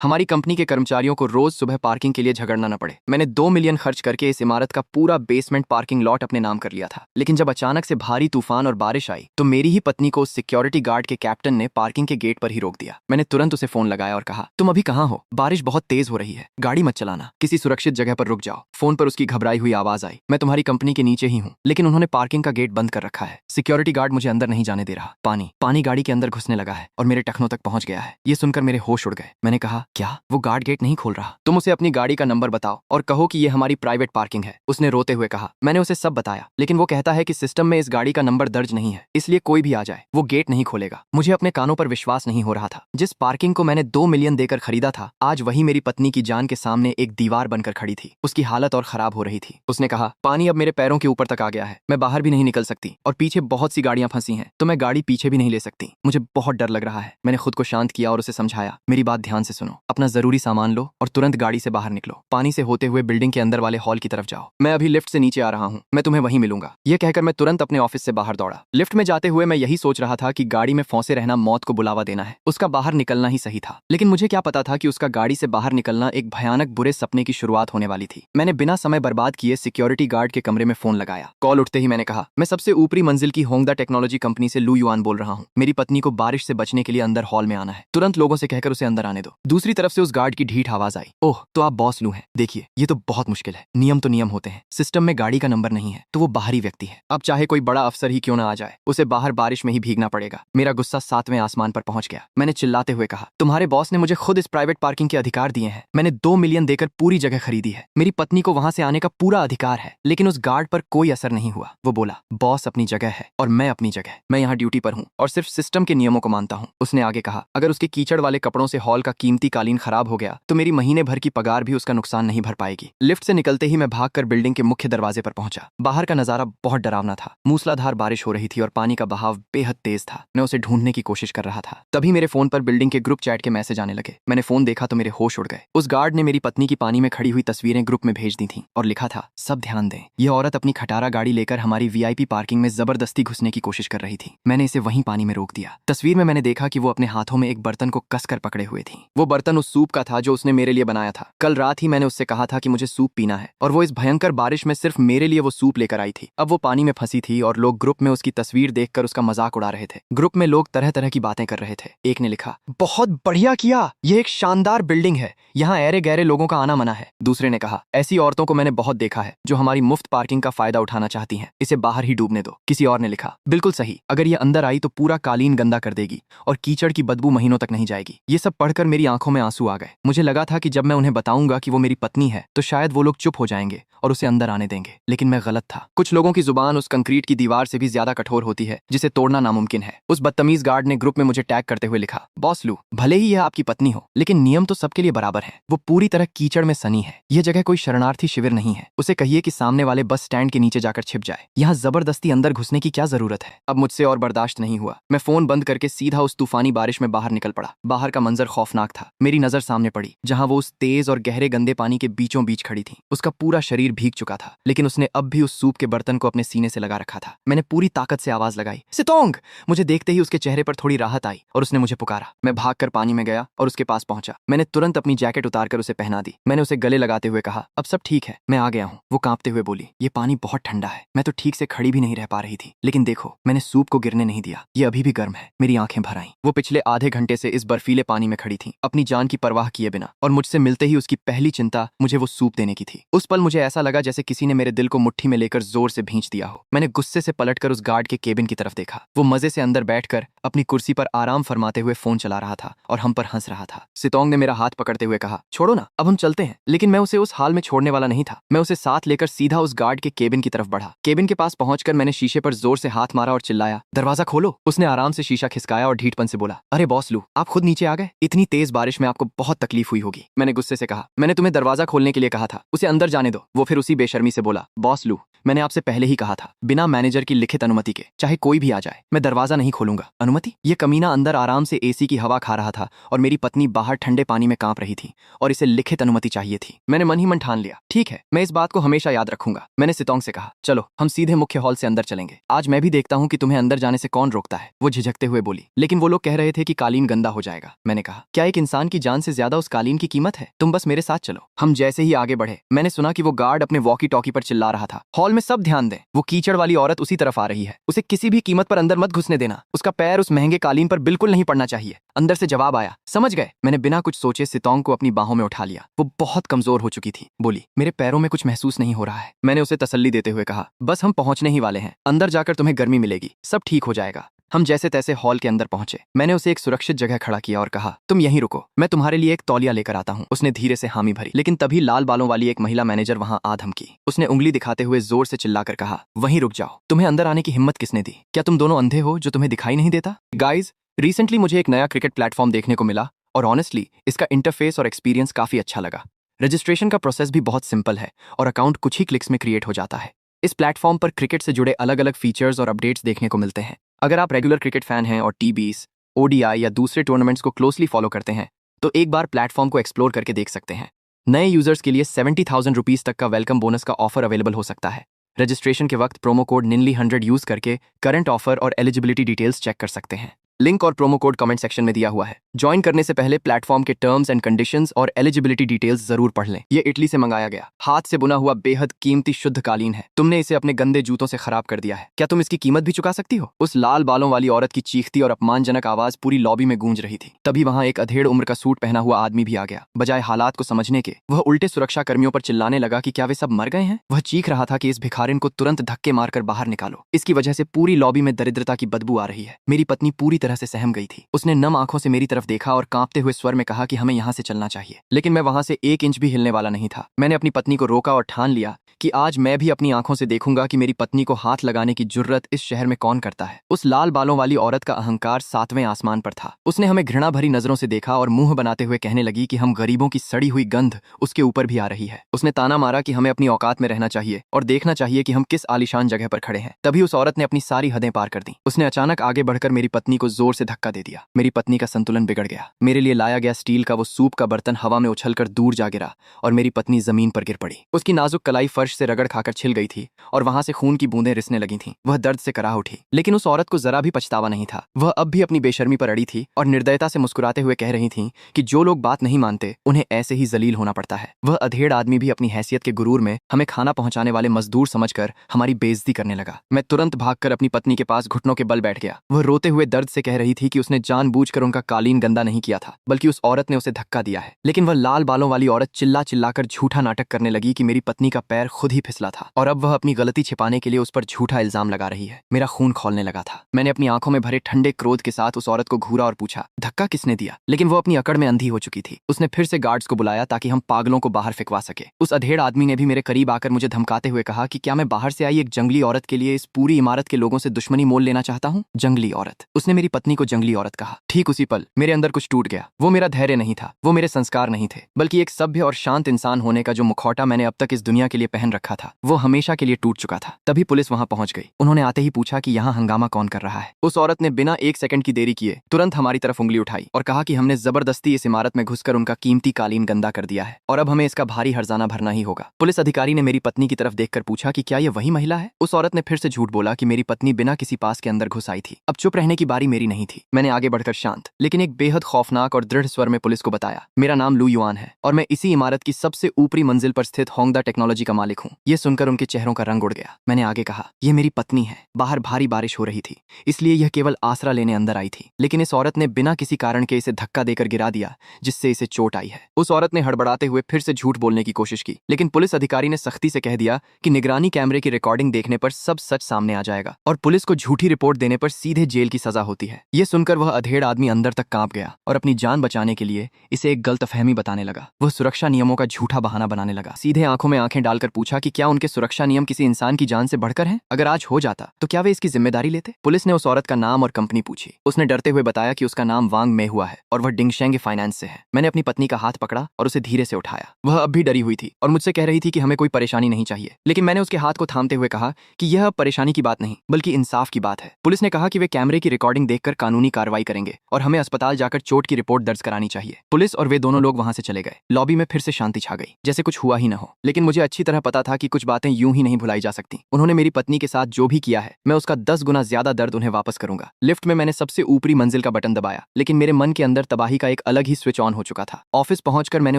हमारी कंपनी के कर्मचारियों को रोज सुबह पार्किंग के लिए झगड़ना न पड़े। मैंने 2 मिलियन खर्च करके इस इमारत का पूरा बेसमेंट पार्किंग लॉट अपने नाम कर लिया था, लेकिन जब अचानक से भारी तूफान और बारिश आई तो मेरी ही पत्नी को उस सिक्योरिटी गार्ड के कैप्टन ने पार्किंग के गेट पर ही रोक दिया। मैंने तुरंत उसे फोन लगाया और कहा, तुम अभी कहाँ हो? बारिश बहुत तेज हो रही है, गाड़ी मत चलाना, किसी सुरक्षित जगह पर रुक जाओ। फोन पर उसकी घबराई हुई आवाज आई, मैं तुम्हारी कंपनी के नीचे ही हूँ, लेकिन उन्होंने पार्किंग का गेट बंद कर रखा है। सिक्योरिटी गार्ड मुझे अंदर नहीं जाने दे रहा। पानी गाड़ी के अंदर घुसने लगा है और मेरे टखनों तक पहुंच गया है। ये सुनकर मेरे होश उड़ गए। मैंने कहा, क्या? वो गार्ड गेट नहीं खोल रहा? तुम उसे अपनी गाड़ी का नंबर बताओ और कहो कि ये हमारी प्राइवेट पार्किंग है। उसने रोते हुए कहा। मैंने उसे सब बताया, लेकिन वो कहता है कि सिस्टम में इस गाड़ी का नंबर दर्ज नहीं है, इसलिए कोई भी आ जाए वो गेट नहीं खोलेगा। मुझे अपने कानों पर विश्वास नहीं हो रहा था। जिस पार्किंग को मैंने 2 मिलियन देकर खरीदा था, आज वही मेरी पत्नी की जान के सामने एक दीवार बनकर खड़ी थी। उसकी हालत और खराब हो रही थी। उसने कहा, पानी अब मेरे पैरों के ऊपर तक आ गया है, मैं बाहर भी नहीं निकल सकती और पीछे बहुत सी गाड़ियां फंसी हैं, तो मैं गाड़ी पीछे भी नहीं ले सकती। मुझे बहुत डर लग रहा है। मैंने खुद को शांत किया और उसे समझाया, मेरी बात ध्यान से सुनो, अपना जरूरी सामान लो और तुरंत गाड़ी से बाहर निकलो। पानी से होते हुए बिल्डिंग के अंदर वाले हॉल की तरफ जाओ। मैं अभी लिफ्ट से नीचे आ रहा हूँ, मैं तुम्हें वहीं मिलूंगा। यह कहकर मैं तुरंत अपने ऑफिस से बाहर दौड़ा। लिफ्ट में जाते हुए मैं यही सोच रहा था कि गाड़ी में फंसे रहना मौत को बुलावा देना है, उसका बाहर निकलना ही सही था। लेकिन मुझे क्या पता था कि उसका गाड़ी से बाहर निकलना एक भयानक बुरे सपने की शुरुआत होने वाली थी। मैंने बिना समय बर्बाद किए सिक्योरिटी गार्ड के कमरे में फोन लगाया। कॉल उठते ही मैंने कहा, मैं सबसे ऊपरी मंजिल की होंगदा टेक्नोलॉजी कंपनी से लू युआन बोल रहा हूँ। मेरी पत्नी को बारिश से बचने के लिए अंदर हॉल में आना है, तुरंत लोगों से कहकर उसे अंदर आने दो। दूसरी तरफ से उस गार्ड की ढीठ आवाज आई, ओह तो आप बॉस लू हैं? देखिए ये तो बहुत मुश्किल है, नियम तो नियम होते हैं, सिस्टम में गाड़ी का नंबर नहीं है तो वो बाहरी व्यक्ति है। अब चाहे कोई बड़ा अफसर ही क्यों ना आ जाए, उसे बाहर बारिश में ही भीगना पड़ेगा। मेरा गुस्सा 7वें आसमान पर पहुंच गया। मैंने चिल्लाते हुए कहा, तुम्हारे बॉस ने मुझे खुद इस प्राइवेट पार्किंग के अधिकार दिए हैं। मैंने 2 मिलियन देकर पूरी जगह खरीदी है, मेरी पत्नी को वहां से आने का पूरा अधिकार है। लेकिन उस गार्ड पर कोई असर नहीं हुआ। वो बोला, बॉस अपनी जगह है और मैं अपनी जगह, मैं यहाँ ड्यूटी पर हूँ और सिर्फ सिस्टम के नियमों को मानता हूँ। उसने आगे कहा, अगर उसके कीचड़ वाले कपड़ों से हॉल का कीमती कालीन खराब हो गया तो मेरी महीने भर की पगार भी उसका नुकसान नहीं भर पाएगी। लिफ्ट से निकलते ही मैं भागकर बिल्डिंग के मुख्य दरवाजे पर पहुंचा। बाहर का नजारा बहुत डरावना था। मूसलाधार बारिश हो रही थी और पानी का बहाव बेहद तेज था। मैं उसे ढूंढने की कोशिश कर रहा था। तभी मेरे फोन पर बिल्डिंग के ग्रुप चैट के मैसेज आने लगे। मैंने फोन देखा तो मेरे होश उड़ गए। उस गार्ड ने मेरी पत्नी की पानी में खड़ी हुई तस्वीरें ग्रुप में भेज दी थी और लिखा था, सब ध्यान दें, यह औरत अपनी खटारा गाड़ी लेकर हमारी वीआईपी पार्किंग में जबरदस्ती घुसने की कोशिश कर रही थी। मैंने इसे वहीं पानी में रोक दिया। तस्वीर में मैंने देखा कि वो अपने हाथों में एक बर्तन को कसकर पकड़े हुए थी। वो बर्तन उस सूप का था जो उसने मेरे लिए बनाया था। कल रात ही मैंने उससे कहा था कि मुझे सूप पीना है और वो इस भयंकर बारिश में सिर्फ मेरे लिए वो सूप लेकर आई थी। अब वो पानी में फंसी थी और लोग ग्रुप में उसकी तस्वीर देखकर उसका मजाक उड़ा रहे थे। ग्रुप में लोग तरह तरह की बातें कर रहे थे। एक ने लिखा, बहुत बढ़िया किया, ये एक शानदार बिल्डिंग है, यहाँ ऐरे गहरे लोगों का आना मना है। दूसरे ने कहा, ऐसी औरतों को मैंने बहुत देखा है जो हमारी मुफ्त पार्किंग का फायदा उठाना चाहती हैं, इसे बाहर ही डूबने दो। किसी और ने लिखा, बिल्कुल सही, अगर ये अंदर आई तो पूरा कालीन गंदा कर देगी और कीचड़ की बदबू महीनों तक नहीं जाएगी। ये सब पढ़कर मेरी आंखों में आंसू आ गए। मुझे लगा था कि जब मैं उन्हें बताऊंगा कि वो मेरी पत्नी है तो शायद वो लोग चुप हो जाएंगे और उसे अंदर आने देंगे, लेकिन मैं गलत था। कुछ लोगों की जुबान उस कंक्रीट की दीवार से भी ज्यादा कठोर होती है जिसे तोड़ना नामुमकिन है। उस बदतमीज गार्ड ने ग्रुप में मुझे टैग करते हुए लिखा, बॉस लू, भले ही यह आपकी पत्नी हो, लेकिन नियम तो सबके लिए बराबर है। वो पूरी तरह कीचड़ में सनी है। यह जगह कोई शरणार्थी शिविर नहीं है। उसे कहिए कि सामने वाले बस स्टैंड के नीचे जाकर छिप जाए। यहाँ जबरदस्ती अंदर घुसने की क्या जरूरत है? अब मुझसे और बर्दाश्त नहीं हुआ। मैं फोन बंद करके सीधा उस तूफानी बारिश में बाहर निकल पड़ा। बाहर का मंजर खौफनाक था। मेरी नजर सामने पड़ी जहां वो उस तेज और गहरे गंदे पानी के बीचों बीच खड़ी थी। उसका पूरा शरीर भीग चुका था, लेकिन उसने अब भी उस सूप के बर्तन को अपने सीने से लगा रखा था। मैंने पूरी ताकत से आवाज लगाई, सितोंग। मुझे देखते ही उसके चेहरे पर थोड़ी राहत आई और उसने मुझे पुकारा। मैं भागकर पानी में गया और उसके पास पहुंचा। मैंने तुरंत अपनी जैकेट उतारकर उसे पहना दी। मैंने उसे गले लगाते हुए कहा, अब सब ठीक है, मैं आ गया हूँ। वो कांपते हुए बोली, ये पानी बहुत ठंडा है, मैं तो ठीक से खड़ी भी नहीं रह पा रही थी, लेकिन देखो मैंने सूप को गिरने नहीं दिया, ये अभी भी गर्म है। मेरी आंखें भर आईं। वो पिछले आधे घंटे से इस बर्फीले पानी में खड़ी थी, अपनी जान की परवाह किए बिना, और मुझसे मिलते ही उसकी पहली चिंता मुझे वो सूप देने की थी। उस पल मुझे ऐसा लगा जैसे किसी ने मेरे दिल को मुट्ठी में लेकर जोर से भींच दिया हो। मैंने गुस्से से पलटकर उस गार्ड के केबिन की तरफ देखा। वो मजे से अंदर बैठकर अपनी कुर्सी पर आराम फरमाते हुए फोन चला रहा था और हम पर हंस रहा था। सितोंग ने मेरा हाथ पकड़ते हुए कहा, छोड़ो ना, अब हम चलते हैं। लेकिन मैं उसे उस हाल में छोड़ने वाला नहीं था। मैं उसे साथ लेकर सीधा उस गार्ड के केबिन की तरफ बढ़ा। केबिन के पास पहुंचकर मैंने शीशे पर जोर से हाथ मारा और चिल्लाया, दरवाजा खोलो। उसने आराम से शीशा खिसकाया और ढीठपन से बोला, अरे बॉस लू, आप खुद नीचे आ गए? इतनी तेज बारिश में आपको बहुत तकलीफ हुई होगी। मैंने गुस्से से कहा, मैंने तुम्हें दरवाजा खोलने के लिए कहा था, उसे अंदर जाने दो। वो फिर उसी बेशर्मी से बोला, बॉस लू, मैंने आपसे पहले ही कहा था, बिना मैनेजर की लिखित अनुमति के चाहे कोई भी आ जाए मैं दरवाजा नहीं खोलूंगा। अनुमति? ये कमीना अंदर आराम से एसी की हवा खा रहा था और मेरी पत्नी बाहर ठंडे पानी में कांप रही थी और इसे लिखित अनुमति चाहिए थी। मैंने मन ही मन ठान लिया, ठीक है, मैं इस बात को हमेशा याद रखूंगा। मैंने सितोंग से कहा, चलो हम सीधे मुख्य हॉल से अंदर चलेंगे। आज मैं भी देखता हूँ कि तुम्हें अंदर जाने से कौन रोकता है। वो झिझकते हुए बोली, लेकिन वो लोग कह रहे थे कि कालीन गंदा हो जाएगा। मैंने कहा, क्या एक इंसान की जान से ज्यादा उस कालीन की कीमत है? तुम बस मेरे साथ चलो। हम जैसे ही आगे बढ़े मैंने सुना कि वो गार्ड अपने वॉकी टॉकी पर चिल्ला रहा था, हॉल में सब ध्यान दें, वो कीचड़ वाली औरत उसी तरफ आ रही है, उसे किसी भी कीमत पर अंदर मत घुसने देना, उसका पैर उस महंगे कालीन पर बिल्कुल नहीं पड़ना चाहिए। अंदर से जवाब आया, समझ गए। मैंने बिना कुछ सोचे सितोंग को अपनी बाहों में उठा लिया। वो बहुत कमजोर हो चुकी थी। बोली, मेरे पैरों में कुछ महसूस नहीं हो रहा है। मैंने उसे तसल्ली देते हुए कहा, बस हम पहुंचने ही वाले हैं, अंदर जाकर तुम्हें गर्मी मिलेगी, सब ठीक हो जाएगा। हम जैसे तैसे हॉल के अंदर पहुंचे। मैंने उसे एक सुरक्षित जगह खड़ा किया और कहा, तुम यहीं रुको, मैं तुम्हारे लिए एक तौलिया लेकर आता हूं। उसने धीरे से हामी भरी, लेकिन तभी लाल बालों वाली एक महिला मैनेजर वहां आ धमकी। उसने उंगली दिखाते हुए जोर से चिल्लाकर कहा, वहीं रुक जाओ, तुम्हें अंदर आने की हिम्मत किसने दी? क्या तुम दोनों अंधे हो जो तुम्हें दिखाई नहीं देता? गाइज, रिसेंटली मुझे एक नया क्रिकेट प्लेटफॉर्म देखने को मिला और ऑनेस्टली इसका इंटरफेस और एक्सपीरियंस काफी अच्छा लगा। रजिस्ट्रेशन का प्रोसेस भी बहुत सिंपल है और अकाउंट कुछ ही क्लिक्स में क्रिएट हो जाता है। इस प्लेटफॉर्म पर क्रिकेट से जुड़े अलग अलग फीचर्स और अपडेट्स देखने को मिलते हैं। अगर आप रेगुलर क्रिकेट फैन हैं और टी20, ओडीआई या दूसरे टूर्नामेंट्स को क्लोजली फॉलो करते हैं तो एक बार प्लेटफॉर्म को एक्सप्लोर करके देख सकते हैं। नए यूजर्स के लिए 70,000 रुपीज तक का वेलकम बोनस का ऑफर अवेलेबल हो सकता है। रजिस्ट्रेशन के वक्त प्रोमो कोड NINLI100 यूज करके करंट ऑफर और एलिजिबिलिटी डिटेल्स चेक कर सकते हैं। लिंक और प्रोमो कोड कमेंट सेक्शन में दिया हुआ है। ज्वाइन करने से पहले प्लेटफॉर्म के टर्म्स एंड कंडीशंस और एलिजिबिलिटी डिटेल्स जरूर पढ़ लें। ये इटली से मंगाया गया हाथ से बुना हुआ बेहद कीमती शुद्ध कालीन है। तुमने इसे अपने गंदे जूतों से खराब कर दिया है। क्या तुम इसकी कीमत भी चुका सकती हो? उस लाल बालों वाली औरत की चीखती और अपमानजनक आवाज पूरी लॉबी में गूंज रही थी। तभी वहां एक अधेड़ उम्र का सूट पहना हुआ आदमी भी आ गया। बजाय हालात को समझने के वह उल्टे सुरक्षा कर्मियों पर चिल्लाने लगा कि क्या वे सब मर गए हैं। वह चीख रहा था कि इस भिखारिन को तुरंत धक्के मारकर बाहर निकालो, इसकी वजह से पूरी लॉबी में दरिद्रता की बदबू आ रही है। मेरी पत्नी पूरी तरह से सहम गई थी। उसने नम आंखों से मेरी तरफ देखा और कांपते हुए स्वर में कहा कि हमें यहाँ से चलना चाहिए, लेकिन मैं वहां से 1 इंच भी हिलने वाला नहीं था। मैंने अपनी पत्नी को रोका और ठान लिया कि आज मैं भी अपनी आंखों से देखूंगा कि मेरी पत्नी को हाथ लगाने की जुर्रत इस शहर में कौन करता है। उस लाल बालों वाली औरत का अहंकार 7वें आसमान पर था। उसने हमें घृणा भरी नजरों से देखा और मुंह बनाते हुए कहने लगी कि हम गरीबों की सड़ी हुई गंध उसके ऊपर भी आ रही है। उसने ताना मारा कि हमें अपनी औकात में रहना चाहिए और देखना चाहिए कि हम किस आलीशान जगह पर खड़े हैं। तभी उस औरत ने अपनी सारी हदें पार कर दी। उसने अचानक आगे बढ़कर मेरी पत्नी को जोर से धक्का दे दिया। मेरी पत्नी का संतुलन बिगड़ गया। मेरे लिए लाया गया स्टील का वो सूप का बर्तन हवा में उछलकर दूर जा गिरा और मेरी पत्नी जमीन पर गिर पड़ी। उसकी नाजुक कलाई फर्श से रगड़ खाकर छिल गई थी और वहां से खून की बूंदें रिसने लगी थीं। वह दर्द से कराह उठी, लेकिन उस औरत को जरा भी पछतावा नहीं था। वह अब भी अपनी बेशर्मी पर अड़ी थी और निर्दयता से मुस्कुराते हुए कह रही थी कि जो लोग बात नहीं मानते उन्हें ऐसे ही जलील होना पड़ता है। वह अधेड़ आदमी भी अपनी हैसियत के गुरूर में हमें खाना पहुंचाने वाले मजदूर समझकर हमारी बेइज्जती करने लगा। मैं तुरंत भागकर अपनी पत्नी के पास घुटनों के बल बैठ गया। वह रोते हुए दर्द से कह रही थी कि उसने जानबूझकर उनका कालीन गंदा नहीं किया था, बल्कि उस औरत ने उसे धक्का दिया है। लेकिन वह लाल बालों वाली औरत चिल्ला चिल्लाकर झूठा नाटक करने लगी कि मेरी पत्नी का पैर खुद ही फिसला था और अब वह अपनी गलती छिपाने के लिए उस पर झूठा इल्जाम लगा रही है। मेरा खून खौलने लगा था। मैंने अपनी आंखों में भरे ठंडे क्रोध के साथ उस औरत को घूरा और पूछा, धक्का किसने दिया? लेकिन वो अपनी अकड़ में अंधी हो चुकी थी। उसने फिर से गार्ड्स को बुलाया ताकि हम पागलों को बाहर फेंकवा सके। उस अधेड़ आदमी ने भी मेरे करीब आकर मुझे धमकाते हुए कहा कि क्या मैं बाहर से आई एक जंगली औरत के लिए इस पूरी इमारत के लोगों से दुश्मनी मोल लेना चाहता हूँ? जंगली औरत? उसने मेरी पत्नी को जंगली औरत कहा। ठीक उसी पल मेरे अंदर कुछ टूट गया। वो मेरा धैर्य नहीं था, वो मेरे संस्कार नहीं थे, बल्कि एक सभ्य और शांत इंसान होने का जो मुखौटा मैंने अब तक इस दुनिया के लिए पहन रखा था वो हमेशा के लिए टूट चुका था। तभी पुलिस वहां पहुंच गई। उन्होंने आते ही पूछा कि यहाँ हंगामा कौन कर रहा है। उस औरत ने बिना 1 सेकंड की देरी किए तुरंत हमारी तरफ उंगली उठाई और कहा कि हमने जबरदस्ती इस इमारत में घुसकर उनका कीमती कालीन गंदा कर दिया है और अब हमें इसका भारी हर्जाना भरना ही होगा। पुलिस अधिकारी ने मेरी पत्नी की तरफ देखकर पूछा कि क्या यह वही महिला है? उस औरत ने फिर से झूठ बोला कि मेरी पत्नी बिना किसी पास के अंदर घुस आई थी। अब चुप रहने की बारी मेरी नहीं थी। मैंने आगे बढ़कर शांत लेकिन एक बेहद खौफनाक और दृढ़ स्वर में पुलिस को बताया, मेरा नाम लू युआन है और मैं इसी इमारत की सबसे ऊपरी मंजिल पर स्थित होंगदा टेक्नोलॉजी का मालिक हूँ। यह सुनकर उनके चेहरों का रंग उड़ गया। मैंने आगे कहा, यह मेरी पत्नी है। बाहर भारी बारिश हो रही थी, इसलिए यह केवल आसरा लेने अंदर आई थी, लेकिन इस औरत ने बिना किसी कारण के इसे धक्का देकर गिरा दिया जिससे इसे चोट आई है। उस औरत ने हड़बड़ाते हुए फिर से झूठ बोलने की कोशिश की, लेकिन पुलिस अधिकारी ने सख्ती से कह दिया कि निगरानी कैमरे की रिकॉर्डिंग देखने पर सब सच सामने आ जाएगा और पुलिस को झूठी रिपोर्ट देने पर सीधे जेल की सजा होती है। है। ये सुनकर वह अधेड़ आदमी अंदर तक कांप गया और अपनी जान बचाने के लिए इसे एक गलतफहमी बताने लगा। वह सुरक्षा नियमों का झूठा बहाना बनाने लगा। सीधे आंखों में आंखें डालकर पूछा कि क्या उनके सुरक्षा नियम किसी इंसान की जान से बढ़कर हैं? अगर आज हो जाता तो क्या वे इसकी जिम्मेदारी लेते? पुलिस ने उस औरत का नाम और कंपनी पूछी। उसने डरते हुए बताया कि उसका नाम वांग में हुआ है और वह डिंगशेंग फाइनेंस से है। मैंने अपनी पत्नी का हाथ पकड़ा और उसे धीरे से उठाया। वह अब भी डरी हुई थी और मुझसे कह रही थी कि हमें कोई परेशानी नहीं चाहिए, लेकिन मैंने उसके हाथ को थामते हुए कहा कि यह परेशानी की बात नहीं बल्कि इंसाफ की बात है। पुलिस ने कहा कि वे कैमरे की रिकॉर्डिंग देखकर कानूनी कार्रवाई करेंगे और हमें अस्पताल जाकर चोट की रिपोर्ट दर्ज करानी चाहिए। पुलिस और वे दोनों लोग वहां से चले गए। लॉबी में फिर से शांति छा गई, जैसे कुछ हुआ ही न हो। लेकिन मुझे अच्छी तरह पता था कि कुछ बातें यूं ही नहीं भुलाई जा सकती। उन्होंने मेरी पत्नी के साथ जो भी किया है, मैं उसका 10 गुना ज्यादा दर्द उन्हें वापस करूंगा। लिफ्ट में मैंने सबसे ऊपरी मंजिल का बटन दबाया, लेकिन मेरे मन के अंदर तबाही का एक अलग ही स्विच ऑन हो चुका था। ऑफिस पहुंचकर मैंने